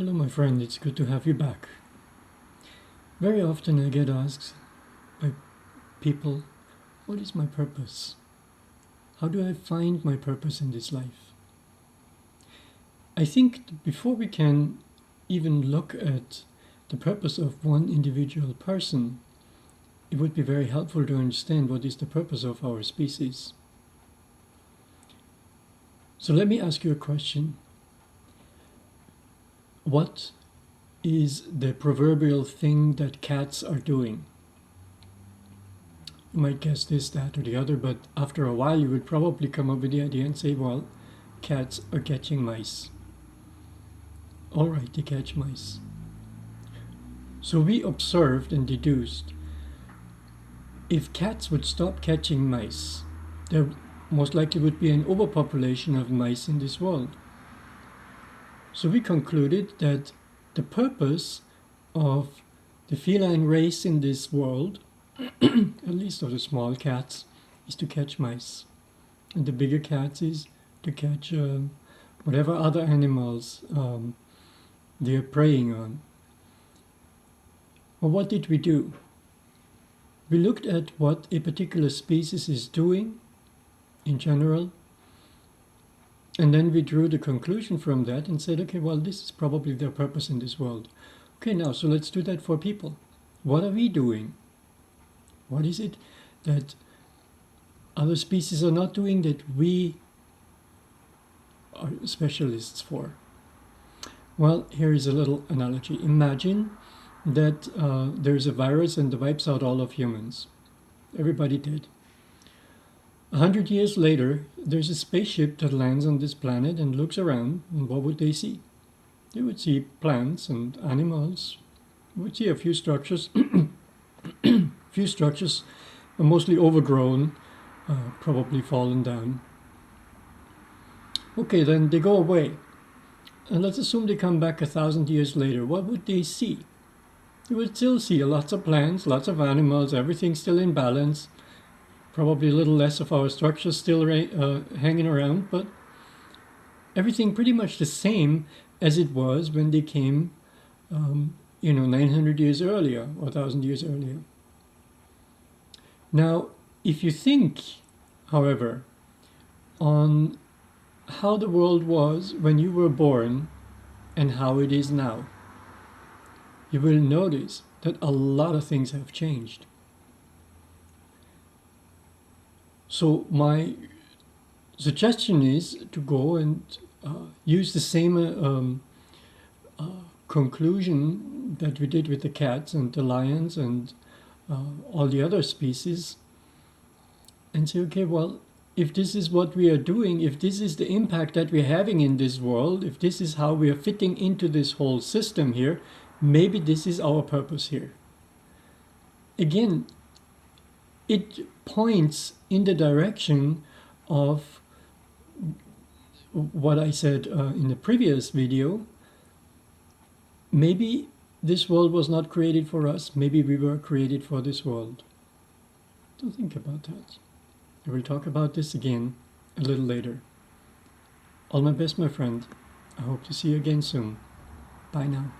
Hello, my friend, it's good to have you back. Very often I get asked by people, what is my purpose? How do I find my purpose in this life? I think before we can even look at the purpose of one individual person, it would be very helpful to understand what is the purpose of our species. So let me ask you a question. What is the proverbial thing that cats are doing? You might guess this, that, or the other, but after a while you would probably come up with the idea and say, well, cats are catching mice. All right, they catch mice. So we observed and deduced, if cats would stop catching mice, there most likely would be an overpopulation of mice in this world. So we concluded that the purpose of the feline race in this world, at least of the small cats, is to catch mice. And the bigger cats is to catch whatever other animals they are preying on. Well, what did we do? We looked at what a particular species is doing in general, and then we drew the conclusion from that and said, okay, well, this is probably their purpose in this world. Okay, now, so let's do that for people. What are we doing? What is it that other species are not doing that we are specialists for? Well, here is a little analogy. Imagine that there's a virus and it wipes out all of humans. Everybody dead. 100 years later, there's a spaceship that lands on this planet and looks around, and what would they see? They would see plants and animals. They would see a few structures, mostly overgrown, probably fallen down. Okay, then they go away. And let's assume they come back 1,000 years later. What would they see? They would still see lots of plants, lots of animals, everything still in balance. Probably a little less of our structures still hanging around, but everything pretty much the same as it was when they came, 900 years earlier or 1,000 years earlier. Now, if you think, however, on how the world was when you were born and how it is now, you will notice that a lot of things have changed. So my suggestion is to go and use the same conclusion that we did with the cats and the lions and all the other species and say, okay, well, if this is what we are doing, if this is the impact that we're having in this world, if this is how we are fitting into this whole system here, maybe this is our purpose here. Again, it points in the direction of what I said in the previous video. Maybe this world was not created for us. Maybe we were created for this world. So think about that. I will talk about this again a little later. All my best, my friend. I hope to see you again soon. Bye now.